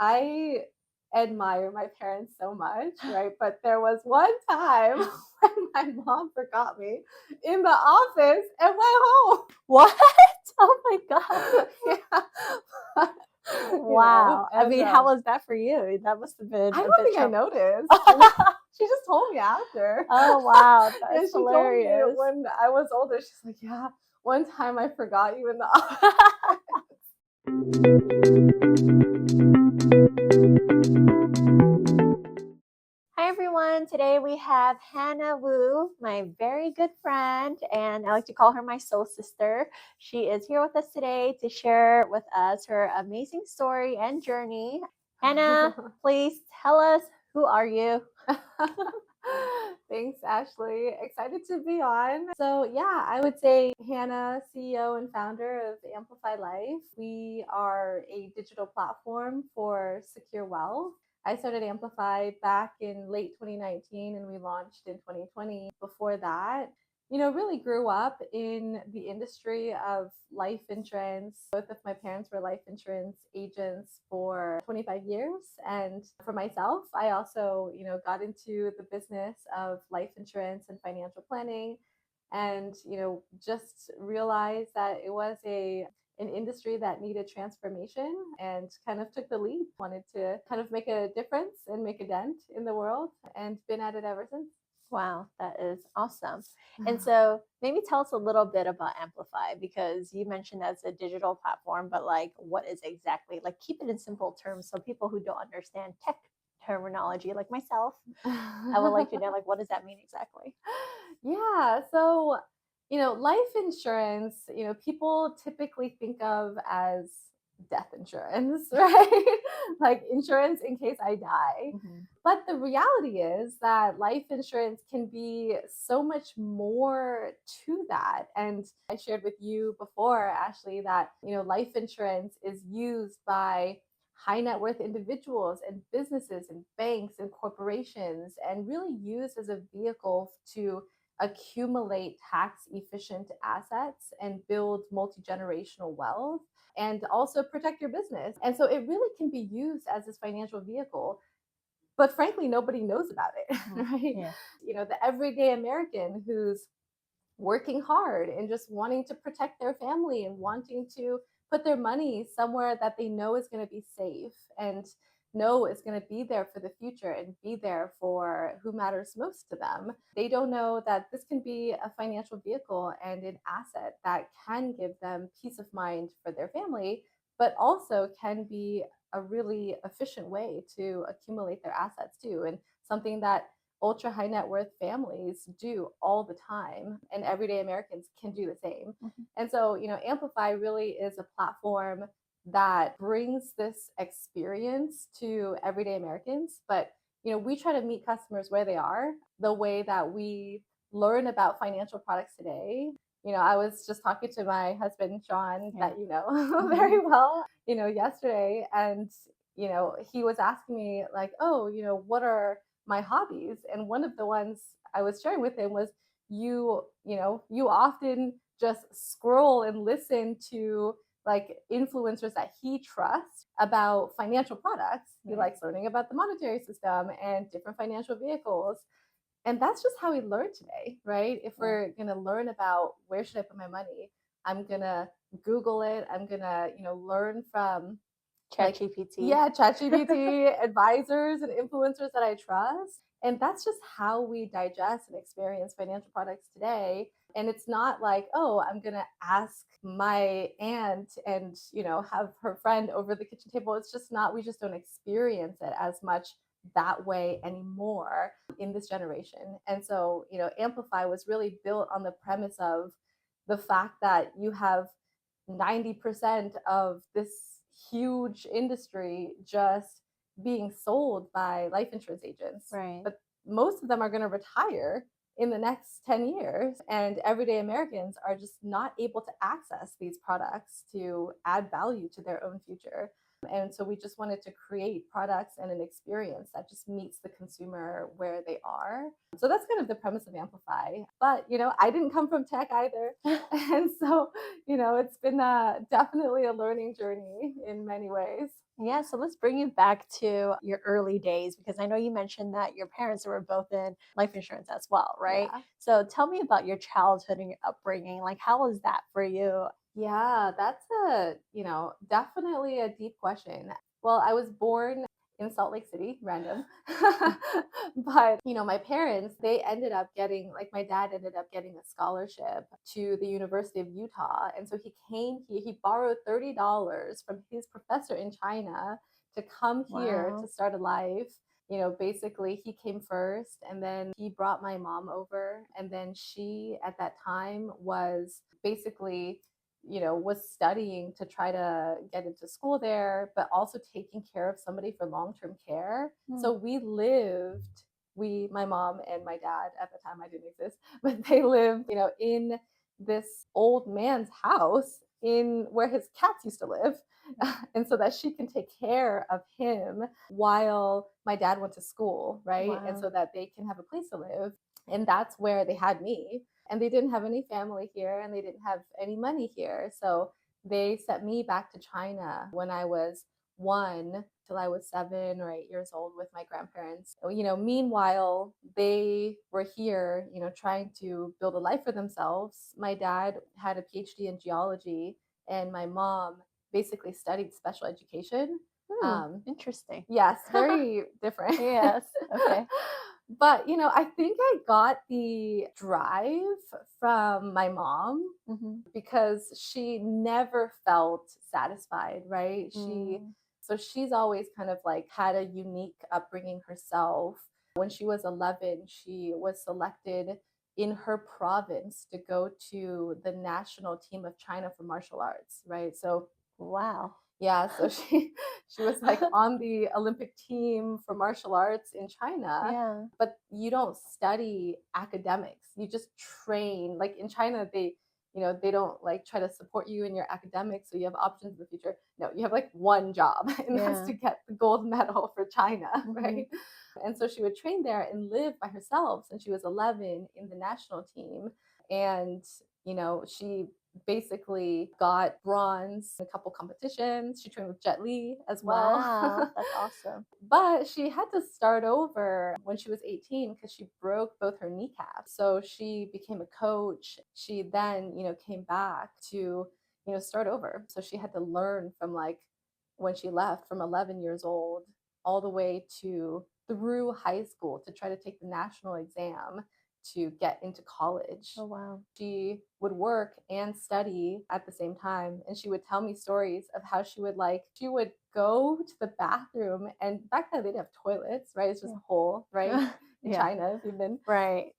I admire my parents so much, right? But there was one time when my mom forgot me in the office and went home. What? Oh my God. Yeah. Wow. I And mean, how was that for you? That must have been I a don't bit think I troubling. noticed. She just told me after. Oh, wow. Yeah, That's she told me hilarious. when I was older. She's like, yeah, one time I forgot you in the office. Hi, everyone. Today we have Hannah Wu, my very good friend, and I like to call her my soul sister. She is here with us today to share with us her amazing story and journey. Hannah, please tell us, who are you? Thanks, Ashley. Excited to be on. So, yeah, I would say Hanna, CEO and founder of Amplify Life. We are a digital platform for secure wealth. I started Amplify back in late 2019 and we launched in 2020. Before that, really grew up in the industry of life insurance. Both of my parents were life insurance agents for 25 years. And for myself, I also, got into the business of life insurance and financial planning and, just realized that it was an industry that needed transformation and kind of took the leap, wanted to kind of make a difference and make a dent in the world and been at it ever since. Wow, that is awesome. And so maybe tell us a little bit about Amplify, because you mentioned that's a digital platform, but like what is exactly, like keep it in simple terms so people who don't understand tech terminology like myself, I would like to know, like, what does that mean exactly? Yeah. So, life insurance, people typically think of as death insurance, right? Like insurance in case I die. Mhm. But the reality is that life insurance can be so much more to that. And I shared with you before, Ashley, that, life insurance is used by high net worth individuals and businesses and banks and corporations and really used as a vehicle to accumulate tax efficient assets and build multi generational wealth and also protect your business. And so it really can be used as this financial vehicle, but frankly, nobody knows about it, right? Yeah. The everyday American who's working hard and just wanting to protect their family and wanting to put their money somewhere that they know is going to be safe and know is going to be there for the future and be there for who matters most to them. They don't know that this can be a financial vehicle and an asset that can give them peace of mind for their family, but also can be a really efficient way to accumulate their assets too. And something that ultra high net worth families do all the time, and everyday Americans can do the same. Mhm. And so, Amplify really is a platform that brings this experience to everyday Americans. But, we try to meet customers where they are, the way that we learn about financial products today. I was just talking to my husband, Sean, Yeah. that you know very well, yesterday. And, he was asking me, like, oh, what are my hobbies? And one of the ones I was sharing with him was you often just scroll and listen to like influencers that he trusts about financial products. He Right. likes learning about the monetary system and different financial vehicles. And that's just how we learn today, right? If Yeah. we're going to learn about where should I put my money, I'm going to Google it. I'm going to, learn from like, ChatGPT. yeah, ChatGPT advisors and influencers that I trust. And that's just how we digest and experience financial products today. And it's not like, oh, I'm going to ask my aunt and, have her friend over the kitchen table. It's just not, we just don't experience it as much that way anymore in this generation. And so, Amplify was really built on the premise of the fact that you have 90% of this huge industry just being sold by life insurance agents. Right. But most of them are going to retire in the next 10 years. And everyday Americans are just not able to access these products to add value to their own future. And so we just wanted to create products and an experience that just meets the consumer where they are. So that's kind of the premise of Amplify. But, I didn't come from tech either. And so, it's been definitely a learning journey in many ways. Yeah, so let's bring you back to your early days because I know you mentioned that your parents were both in life insurance as well, right? Yeah. So tell me about your childhood and your upbringing. Like, how was that for you? Yeah, that's definitely a deep question. Well, I was born in Salt Lake City, random. But, my parents, they ended up getting, like, my dad ended up getting a scholarship to the University of Utah. And so he came here, he borrowed $30 from his professor in China to come here to Wow. start a life. Basically, he came first and then he brought my mom over. And then she, at that time, was basically was studying to try to get into school there, but also taking care of somebody for long-term care. Hmm. So my mom and my dad, at the time I didn't exist, but they lived, in this old man's house in where his cats used to live. And so that she can take care of him while my dad went to school, right? And Wow. so that they can have a place to live. And that's where they had me, and they didn't have any family here and they didn't have any money here. So they sent me back to China when I was 1 till I was 7 or 8 years old with my grandparents. Meanwhile, they were here, trying to build a life for themselves. My dad had a PhD in geology, and my mom basically studied special education. Hmm. Interesting. Yes, very different. Yes. Okay. But, I think I got the drive from my mom Hmm. because she never felt satisfied, right? Mm. So she's always kind of like had a unique upbringing herself. When she was 11, she was selected in her province to go to the national team of China for martial arts, right? So Wow. yeah, so she was like on the Olympic team for martial arts in China, Yeah. but you don't study academics. You just train. Like in China, they don't like try to support you in your academics, so you have options in the future. No, you have like one job, and that's Yeah. to get the gold medal for China, Hmm. right? And so she would train there and live by herself since she was 11 in the national team. And she basically got bronze in a couple competitions. She trained with Jet Li as well. Wow. That's awesome. But she had to start over when she was 18 because she broke both her kneecaps. So she became a coach. She then, came back to, start over. So she had to learn from like when she left from 11 years old all the way to through high school to try to take the national exam to get into college. Oh, wow. She would work and study at the same time, and she would tell me stories of how she would go to the bathroom, and back then they didn't have toilets, right? It's just Yeah. a hole, right? In Yeah. China, if you've been. Right.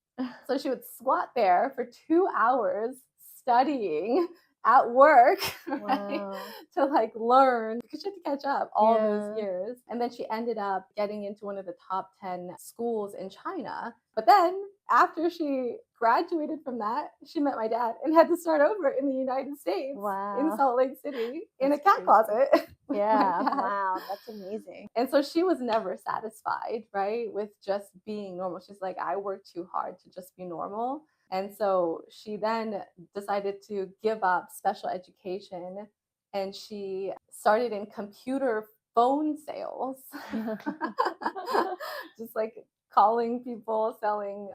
So she would squat there for 2 hours studying at work, right? Wow. To like learn because she had to catch up all those Yeah. years. And then she ended up getting into one of the top 10 schools in China. But then after she graduated from that, she met my dad and had to start over in the United States in Wow. Salt Lake City in a That's cat crazy. closet with my Yeah. dad. Wow. That's amazing. And so she was never satisfied, right, with just being normal. She's like, I worked too hard to just be normal. And so she then decided to give up special education, and she started in computer phone sales, just like calling people, selling,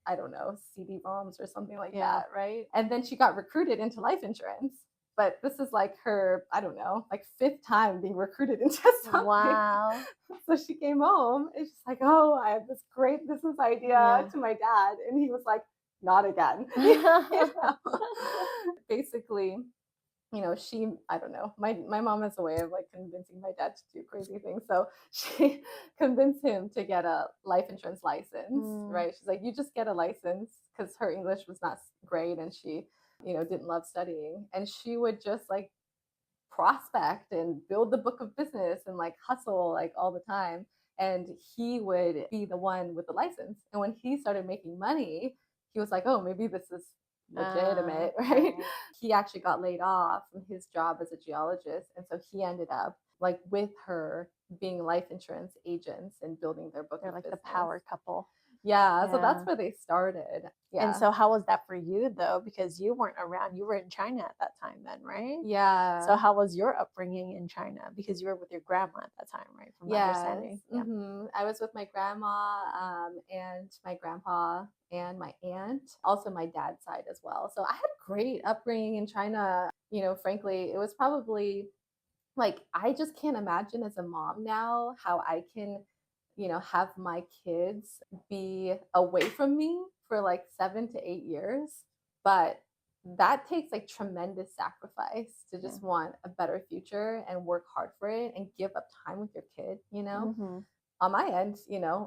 I don't know, CD-ROMs or something like Yeah. that, right? And then she got recruited into life insurance. But this is like her, I don't know, like fifth time being recruited into something. Wow. So she came home and she's like, oh, I have this great business idea Yeah. to my dad. And he was like, not again. You know? Basically, I don't know, my mom has a way of like convincing my dad to do crazy things. So she convinced him to get a life insurance license, Mm. right? She's like, you just get a license, because her English was not great and she, didn't love studying. And she would just like prospect and build the book of business and like hustle like all the time. And he would be the one with the license. And when he started making money, he was like, oh, maybe this is legitimate, right? Right. He actually got laid off from his job as a geologist. And so he ended up like with her being life insurance agents and building their book They're of like the business. power couple. Yeah, so that's Yeah. where they started. And Yeah. so how was that for you though? Because you weren't around, you were in China at that time then, right? So Yeah. how was your upbringing in China? Because you were with your grandma at that time, right? From my Yes. understanding. Yeah. I was with my grandma and my grandpa and my aunt, also my dad's side as well. So I had a great upbringing in China. Frankly, it was probably like I just can't imagine as a mom now how I can, have my kids be away from me for like 7 to 8 years. But that takes like tremendous sacrifice to Yeah. just want a better future and work hard for it and give up time with your kid. Mm-hmm. On my end,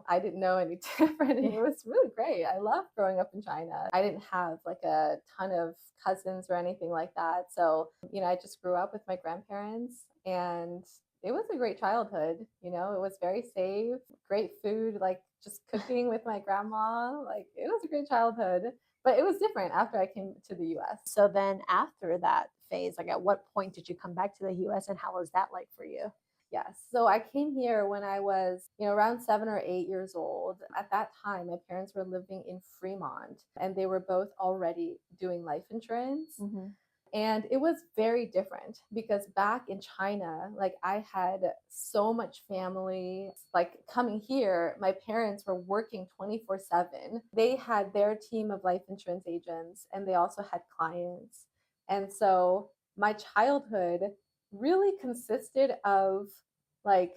I didn't know any different. And Yeah. it was really great. I loved growing up in China. I didn't have like a ton of cousins or anything like that. So, I just grew up with my grandparents and it was a great childhood. It was very safe, great food, like just cooking with my grandma. Like it was a great childhood, but it was different after I came to the US. So then after that phase, like at what point did you come back to the US and how was that like for you? Yes. So I came here when I was, around 7 or 8 years old. At that time, my parents were living in Fremont and they were both already doing life insurance. Mm-hmm. And it was very different because back in China, like I had so much family. Like coming here, my parents were working 24/7. They had their team of life insurance agents and they also had clients. And so my childhood really consisted of like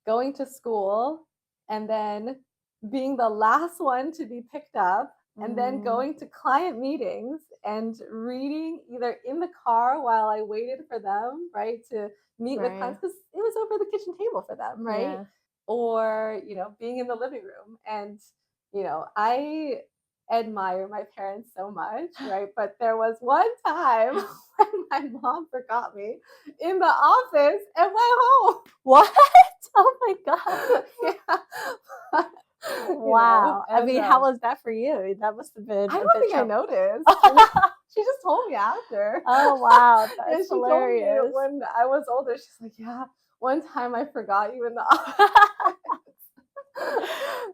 going to school and then being the last one to be picked up and then going to client meetings and reading either in the car while I waited for them, right, to meet with Right. clients because it was over the kitchen table for them, right? Yeah. Or, being in the living room. And, I admire my parents so much, right? But there was one time when my mom forgot me in the office and went home. What? Oh my God. Yeah. Wow. I And mean, how was that for you? That must have been I a don't bit think I noticed. traumatic. She just told me after. Oh wow, And that's she told me hilarious. when I was older, she's like, yeah, one time I forgot you in the office.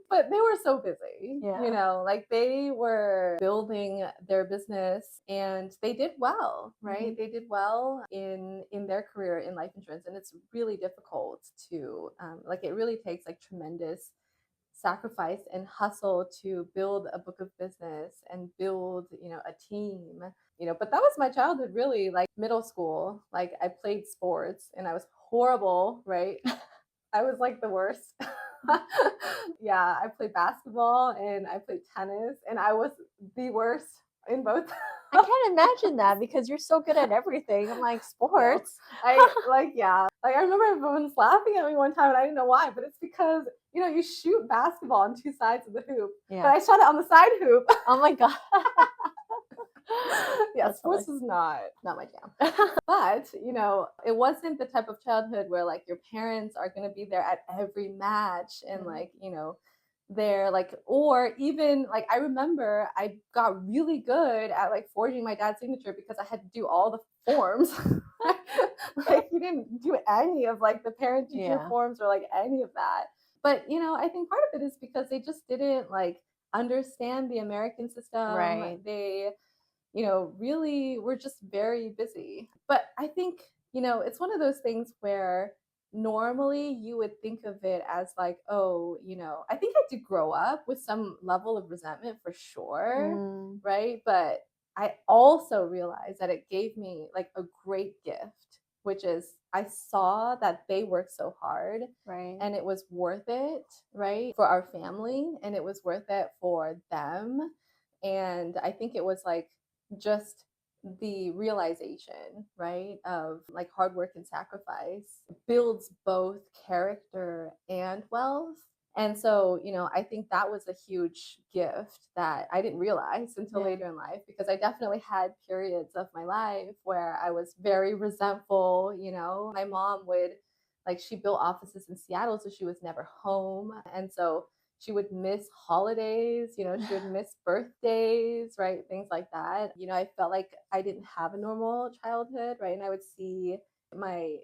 But they were so busy, Yeah. like they were building their business and they did well, right? Mhm. They did well in their career in life insurance, and it's really difficult to like it really takes like tremendous sacrifice and hustle to build a book of business and build a team. But that was my childhood, really. Like middle school, like I played sports and I was horrible, right? I was like the worst. Yeah, I played basketball and I played tennis and I was the worst in both. I can't imagine that because you're so good at everything. I'm like No, sports. like I remember everyone's laughing at me one time and I didn't know why, but it's because you shoot basketball on two sides of the hoop, but Yeah. I shot it on the side hoop. Oh my God. Yeah, That's sports hilarious. is not my jam. But it wasn't the type of childhood where like your parents are going to be there at every match and Mhm. like they're like, or even like I remember I got really good at like forging my dad's signature because I had to do all the forms. Like he didn't do any of like the parent teacher Yeah. forms or like any of that. But I think part of it is because they just didn't like understand the American system. Right. They really we're just very busy. But I think, it's one of those things where normally you would think of it as like, oh, I think I did grow up with some level of resentment for sure, Mm, right? But I also realized that it gave me like a great gift, which is I saw that they worked so hard right. and it was worth it, right? For our family and it was worth it for them. And I think it was like just the realization, right, of like hard work and sacrifice builds both character and wealth. And so, I think that was a huge gift that I didn't realize until Yeah. later in life because I definitely had periods of my life where I was very resentful. My mom would like, she built offices in Seattle, so she was never home. And so she would miss holidays, she would miss birthdays, right? Things like that. I felt like I didn't have a normal childhood, right? And I would see my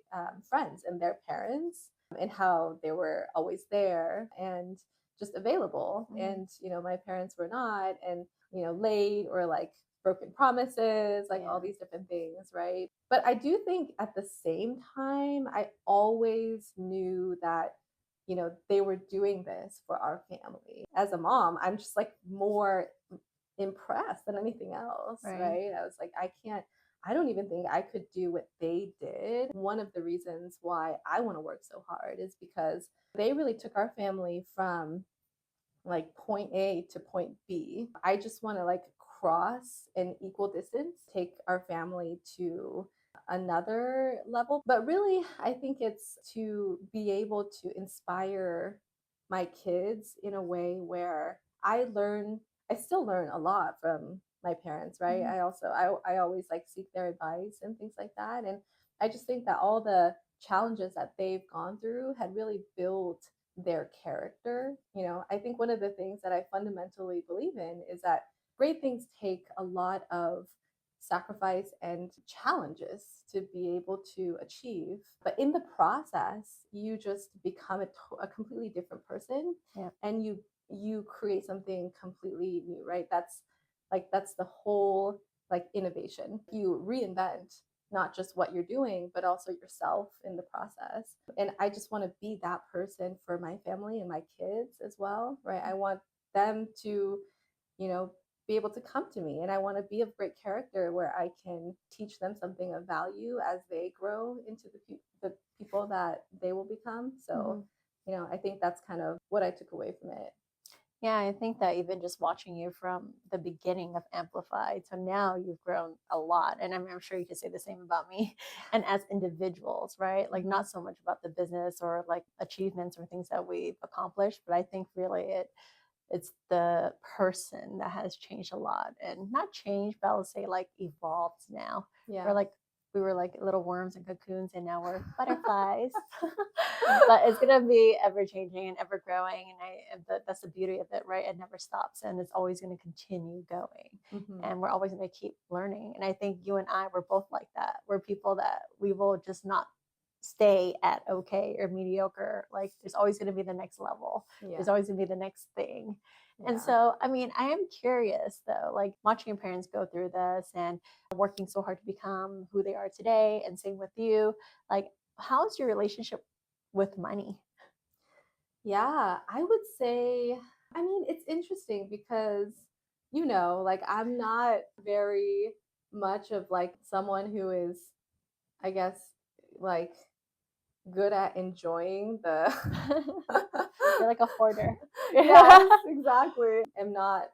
friends and their parents, and how they were always there and just available. And, my parents were not, and, late, or like broken promises, like all these different things, right? But I do think at the same time, I always knew that, they were doing this for our family. As a mom, I'm just like more impressed than anything else, right? I was like, I don't even think I could do what they did. One of the reasons why I want to work so hard is because they really took our family from like point A to point B. I just want to like cross an equal distance, take our family to another level. But really, I think it's to be able to inspire my kids in a way where I still learn a lot from my parents, right? I always like seek their advice and things like that. And I just think that all the challenges that they've gone through had really built their character. I think one of the things that I fundamentally believe in is that great things take a lot of sacrifice and challenges to be able to achieve. But in the process, you just become a completely different person, and you create something completely new, right? That's the whole like innovation. You reinvent not just what you're doing, but also yourself in the process. And I just want to be that person for my family and my kids as well, right? I want them to, be able to come to me, and I want to be of great character where I can teach them something of value as they grow into the people that they will become. So, I think that's kind of what I took away from it. Yeah, I think that even just watching you from the beginning of Amplify to now, you've grown a lot. And I'm sure you could say the same about me and as individuals, right? Like, not so much about the business or like achievements or things that we've accomplished, but I think really it's the person that has changed a lot, and not changed, but I would say like evolved now. We were like little worms and cocoons, and now we're butterflies. But it's gonna be ever changing and ever growing, and that's the beauty of it, right? It never stops, and it's always going to continue going, and we're always going to keep learning. And I think you and I were both like that. We're people that we will just not stay at okay or mediocre. Like, there's always going to be the next level. There's always going to be the next thing. And so, I mean, I am curious though, like watching your parents go through this and working so hard to become who they are today, and same with you. Like, how's your relationship with money? Yeah, I would say, I mean, it's interesting because, like I'm not very much of like someone who is, I guess, like good at enjoying the You're like a hoarder. Yes, exactly. I'm not,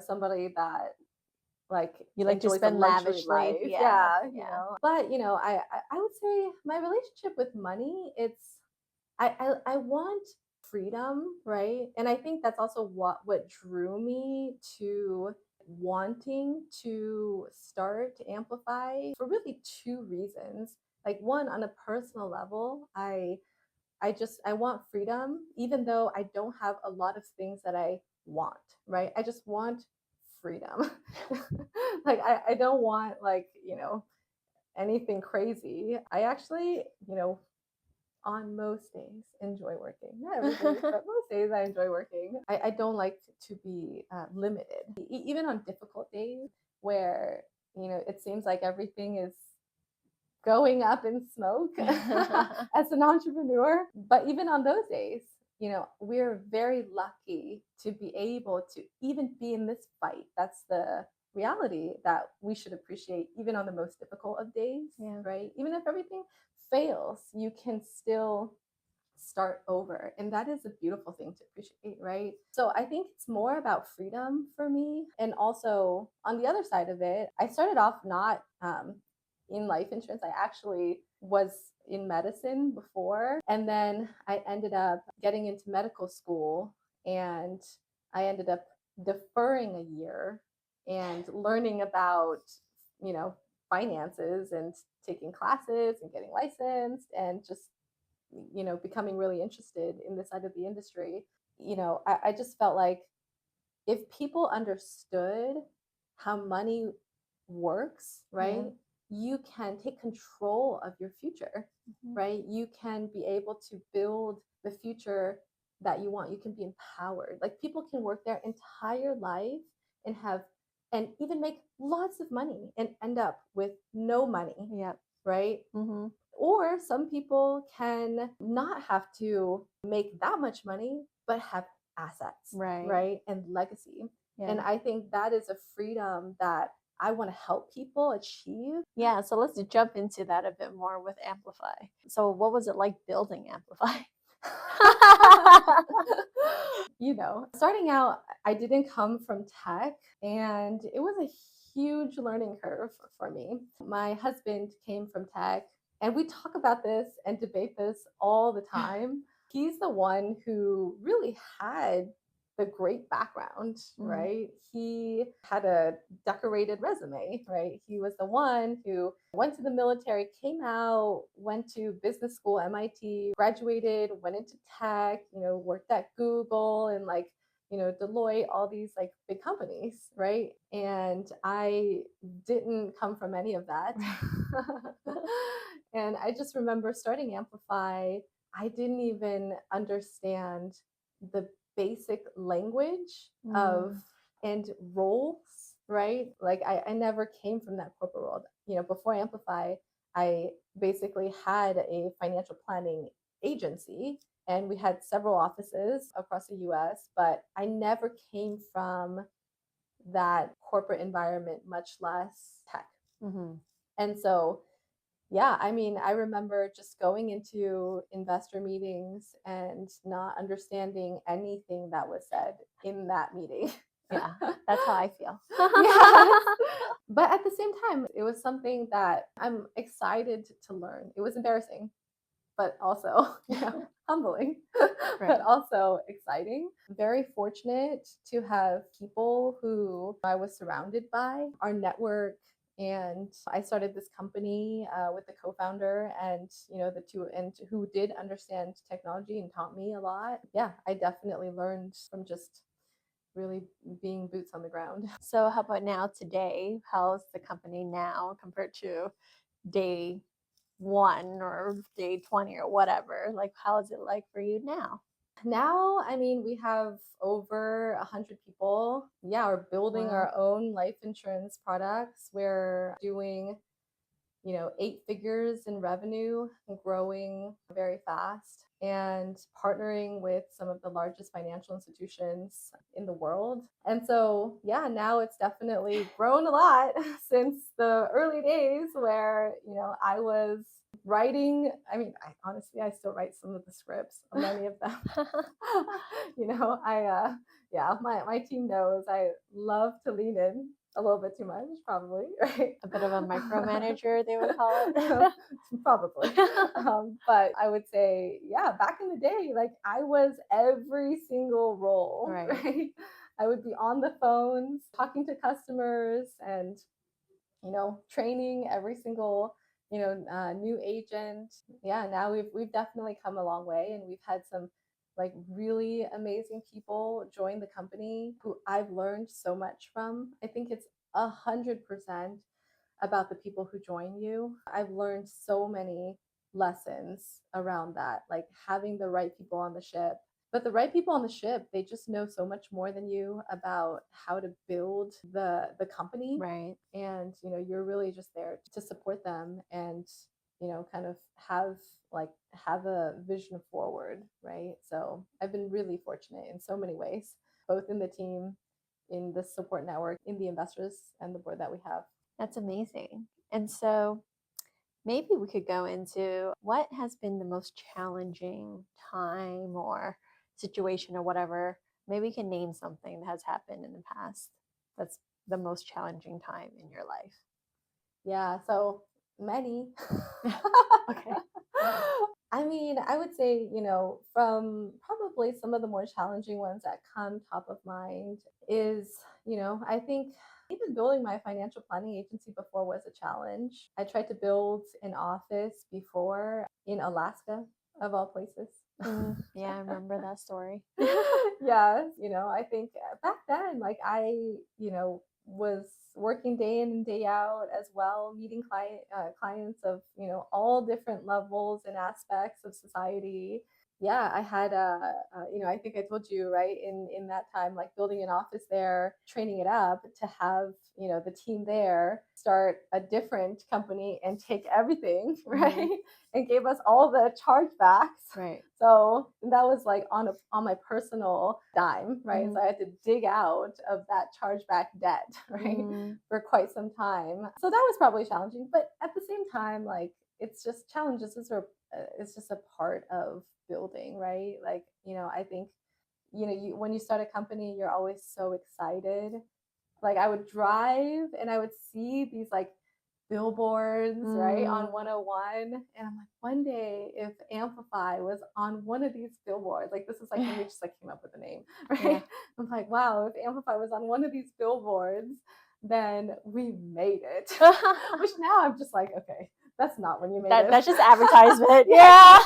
somebody that like You like to enjoys a spend luxury lavishly. life. Yeah. Yeah, Yeah. But I would say my relationship with money, it's I want freedom, right? And I think that's also what drew me to wanting to start to amplify, for really two reasons. Like, one, on a personal level, I want freedom, even though I don't have a lot of things that I want, right? I just want freedom. Like, I don't want, like, anything crazy. I actually, on most days enjoy working. Not every day, but most days I enjoy working. I don't like to be limited. Even on difficult days where, it seems like everything is going up in smoke as an entrepreneur. But even on those days, we're very lucky to be able to even be in this fight. That's the reality that we should appreciate, even on the most difficult of days, right? Even if everything fails, you can still start over. And that is a beautiful thing to appreciate, right? So I think it's more about freedom for me. And also, on the other side of it, I started off not in life insurance. I actually was in medicine before. And then I ended up getting into medical school, and I ended up deferring a year and learning about, finances, and taking classes and getting licensed, and just becoming really interested in this side of the industry. I just felt like if people understood how money works, right, you can take control of your future, right? You can be able to build the future that you want. You can be empowered. Like people can work their entire life and have and even make lots of money and end up with no money, Yep. right? Mm-hmm. Or some people can not have to make that much money, but have assets, Right. right? And legacy. Yeah. And I think that is a freedom that I want to help people achieve. Yeah. So let's jump into that a bit more with Amplify. So what was it like building Amplify? Starting out, I didn't come from tech, and it was a huge learning curve for me. My husband came from tech, and we talk about this and debate this all the time. He's the one who really had the great background, right? He had a decorated resume, right? He was the one who went to the military, came out, went to business school, MIT, graduated, went into tech, worked at Google and Deloitte, all these like big companies, right? And I didn't come from any of that. And I just remember starting Amplify, I didn't even understand the basic language of and roles, right? Like I never came from that corporate world. Before Amplify, I basically had a financial planning agency and we had several offices across the US, but I never came from that corporate environment, much less tech. And so yeah, I mean, I remember just going into investor meetings and not understanding anything that was said in that meeting. Yeah, that's how I feel. Yes. But at the same time, it was something that I'm excited to learn. It was embarrassing, but also, humbling, but also exciting. Very fortunate to have people who I was surrounded by, our network. And I started this company with the co-founder and, the two, and who did understand technology and taught me a lot. Yeah, I definitely learned from just really being boots on the ground. So how about now today? How's the company now compared to day 1 or day 20 or whatever? Like, how is it like for you now? Now, I mean, we have over 100 people. Yeah, we're building our own life insurance products. We're doing 8 figures in revenue, growing very fast, and partnering with some of the largest financial institutions in the world. And so, yeah, now it's definitely grown a lot since the early days where, I was writing. I mean, I still write some of the scripts, many of them. My team knows I love to lean in a little bit too much, probably, right? A bit of a micromanager, they would call it. Probably. But I would say, yeah, back in the day, like I was every single role, right? I would be on the phones, talking to customers and, training every single, new agent. Yeah, now we've definitely come a long way and we've had some like really amazing people join the company who I've learned so much from. I think it's 100% about the people who join you. I've learned so many lessons around that, like having the right people on the ship. But the right people on the ship, they just know so much more than you about how to build the company. Right. And you're really just there to support them and kind of have a vision forward, right? So I've been really fortunate in so many ways, both in the team, in the support network, in the investors and the board that we have. That's amazing. And so maybe we could go into what has been the most challenging time or situation or whatever. Maybe we can name something that has happened in the past that's the most challenging time in your life. Yeah, so many. Okay. I mean, I would say, from probably some of the more challenging ones that come top of mind is, I think even building my financial planning agency before was a challenge. I tried to build an office before in Alaska, of all places. Yeah, I remember that story. Yes, I think back then, like was working day in and day out as well, meeting clients of all different levels and aspects of society. Yeah, I had I think I told you, right, in that time, like building an office there, training it up to have the team there start a different company and take everything, right, and gave us all the chargebacks. Right. So that was like on my personal dime, right? So I had to dig out of that chargeback debt, right, for quite some time. So that was probably challenging, but at the same time, like it's just challenges it's just a part of building, right? Like I think when you start a company, you're always so excited. Like I would drive and I would see these like billboards, right, on 101. And I'm like, one day if Amplify was on one of these billboards, like this is like when we just like came up with the name, right? Yeah. I'm like, wow, if Amplify was on one of these billboards, then we made it. Which now I'm just like, okay, that's not when you made it. That's just advertisement. Yeah.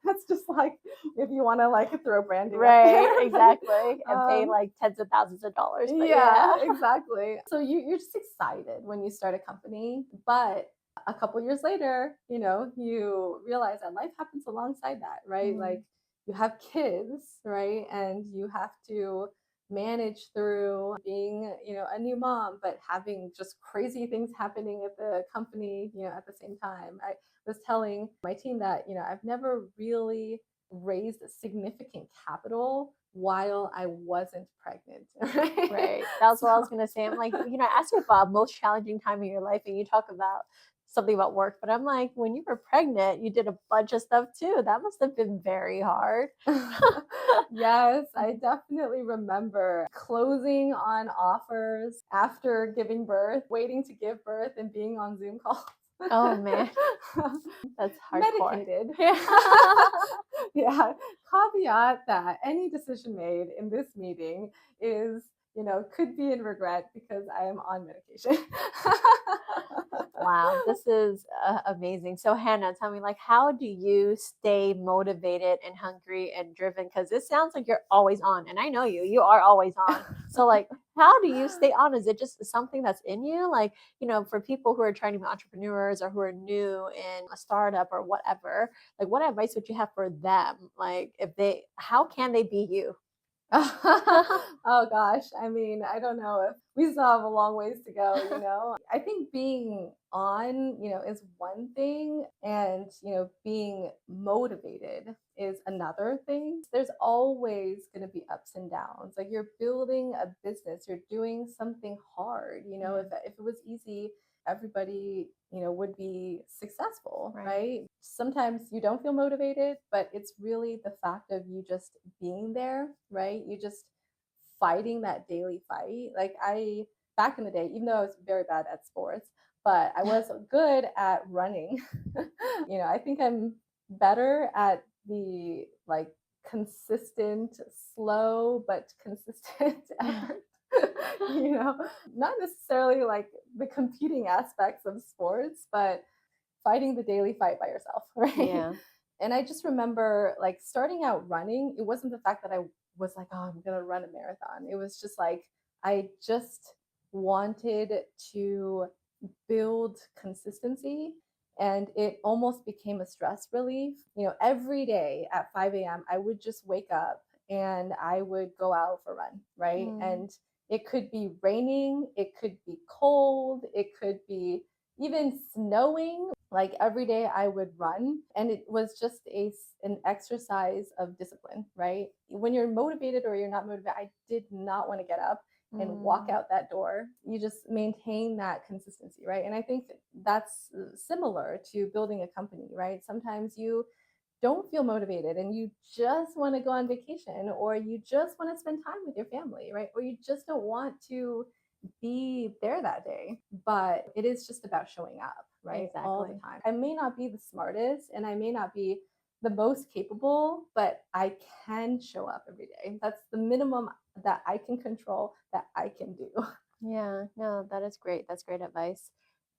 That's just like if you want to like throw branding, Right, exactly. And pay like tens of thousands of dollars. But yeah, exactly. So you're just excited when you start a company, but a couple years later, you realize that life happens alongside that, right? Like you have kids, right? And you have to manage through being, a new mom, but having just crazy things happening at the company, at the same time. I was telling my team that, I've never really raised significant capital while I wasn't pregnant. Right. That's what I was gonna say. I'm like, I asked you about most challenging time in your life, and you talk about something about work, but I'm like, when you were pregnant, you did a bunch of stuff too. That must have been very hard. Yes, I definitely remember closing on offers after giving birth, waiting to give birth, and being on Zoom calls. Oh man, that's hardcore. Medicated. Yeah. Caveat that any decision made in this meeting is, could be in regret because I am on medication. Wow, this is amazing. So, Hannah, tell me, like, how do you stay motivated and hungry and driven? Because it sounds like you're always on, and I know you are always on. So, like, how do you stay on? Is it just something that's in you? Like, for people who are trying to be entrepreneurs or who are new in a startup or whatever, like, what advice would you have for them? Like, how can they be you? Oh gosh, I mean, I don't know if we still have a long ways to go. I think being on, is one thing, and, being motivated is another thing. There's always going to be ups and downs. Like you're building a business, you're doing something hard. If it was easy, everybody would be successful, right? Sometimes you don't feel motivated, but it's really the fact of you just being there, right? You just fighting that daily fight. Like I back in the day, even though I was very bad at sports, but I was good at running. I think I'm better at the like consistent, slow but consistent effort. Not necessarily like the competing aspects of sports, but fighting the daily fight by yourself, right? Yeah. And I just remember like starting out running, it wasn't the fact that I was like, oh, I'm going to run a marathon. It was just like, I just wanted to build consistency. And it almost became a stress relief. Every day at 5 a.m., I would just wake up and I would go out for a run, right? And it could be raining, it could be cold, it could be even snowing. Like every day I would run, and it was just an exercise of discipline, right? When you're motivated or you're not motivated, I did not want to get up and walk out that door. You just maintain that consistency, right? And I think that's similar to building a company, right? Sometimes you don't feel motivated and you just want to go on vacation, or you just want to spend time with your family, right? Or you just don't want to be there that day. But it is just about showing up, right? Exactly. All the time. I may not be the smartest and I may not be the most capable, but I can show up every day. That's the minimum that I can control, that I can do. Yeah, no, that is great. That's great advice.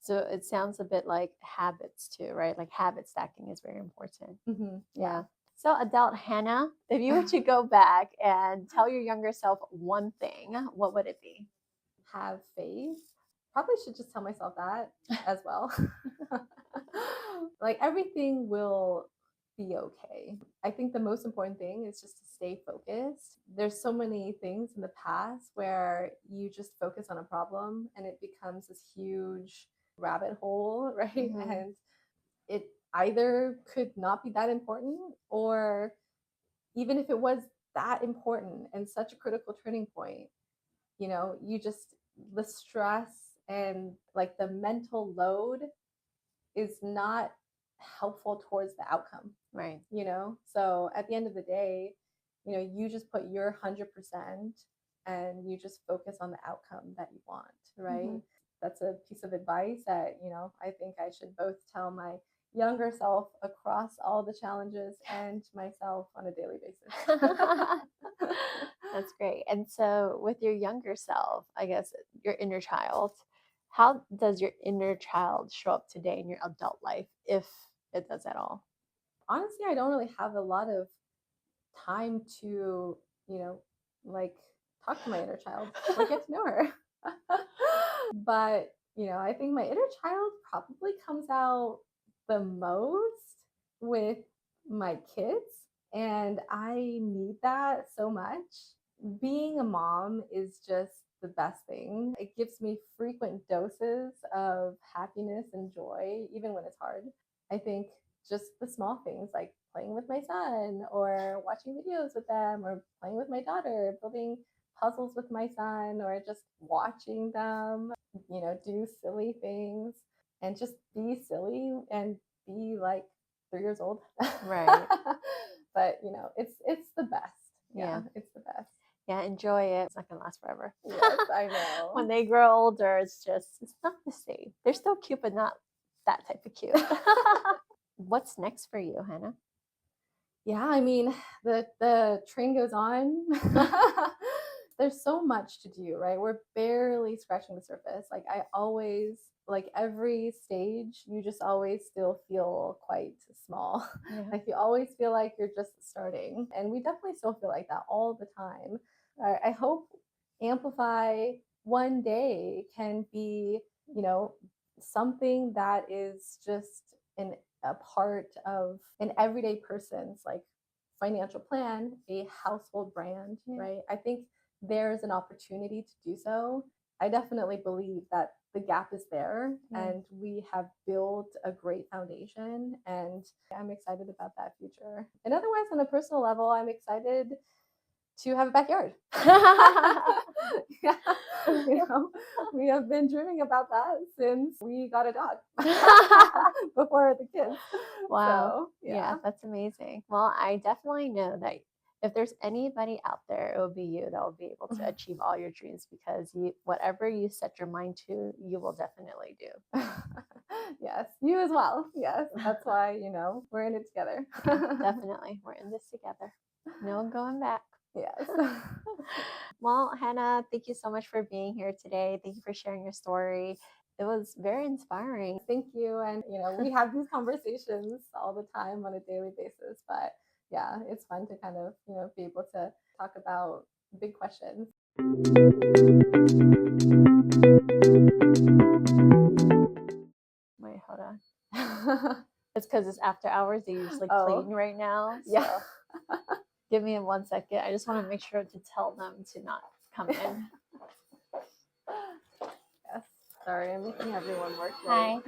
So it sounds a bit like habits too, right? Like habit stacking is very important. Mm-hmm. Yeah. So, adult Hannah, if you were to go back and tell your younger self one thing, what would it be? Have faith. Probably should just tell myself that as well. Like everything will be okay. I think the most important thing is just to stay focused. There's so many things in the past where you just focus on a problem and it becomes this huge rabbit hole, right? Mhm. And it either could not be that important, or even if it was that important and such a critical turning point, you just, the stress and like the mental load is not helpful towards the outcome. Right. So at the end of the day, you just put your 100% and you just focus on the outcome that you want, right? Mhm. That's a piece of advice that I think I should both tell my younger self across all the challenges and myself on a daily basis. That's great. And so, with your younger self, I guess your inner child, how does your inner child show up today in your adult life, if it does at all? Honestly, I don't really have a lot of time to, you know, like talk to my inner child or get to know her. But, I think my inner child probably comes out the most with my kids. And I need that so much. Being a mom is just the best thing. It gives me frequent doses of happiness and joy, even when it's hard. I think just the small things like playing with my son or watching videos with them or playing with my daughter, building puzzles with my son, or just watching them, do silly things and just be silly and be like 3 years old. Right. But it's the best. Yeah. It's the best. Yeah, enjoy it. It's not gonna last forever. Yes, I know. When they grow older, it's not the same. They're still cute, but not that type of cute. What's next for you, Hannah? Yeah, I mean, the train goes on. There's so much to do, right? We're barely scratching the surface. Like I always, like every stage, you just always still feel quite small. Yeah. Like you always feel like you're just starting. And we definitely still feel like that all the time. I hope Amplify one day can be, something that is just a part of an everyday person's like financial plan, a household brand, right? I think there's an opportunity to do so. I definitely believe that the gap is there and we have built a great foundation, and I'm excited about that future. And otherwise, on a personal level, I'm excited to have a backyard. Yeah. We have been dreaming about that since we got a dog before the kids. Wow. So, Yeah, that's amazing. Well, I definitely know that if there's anybody out there, it will be you that will be able to achieve all your dreams, because whatever you set your mind to, you will definitely do. Yes, you as well. Yes, that's why, we're in it together. Definitely. We're in this together. No going back. Yes. Well, Hannah, thank you so much for being here today. Thank you for sharing your story. It was very inspiring. Thank you. And, we have these conversations all the time on a daily basis, but yeah, it's fun to kind of, be able to talk about big questions. Wait, hold on. It's because it's after hours. They usually clean right now. So Yeah. give me 1 second. I just want to make sure to tell them to not come in. Yes. Sorry, I'm making everyone work. Hi.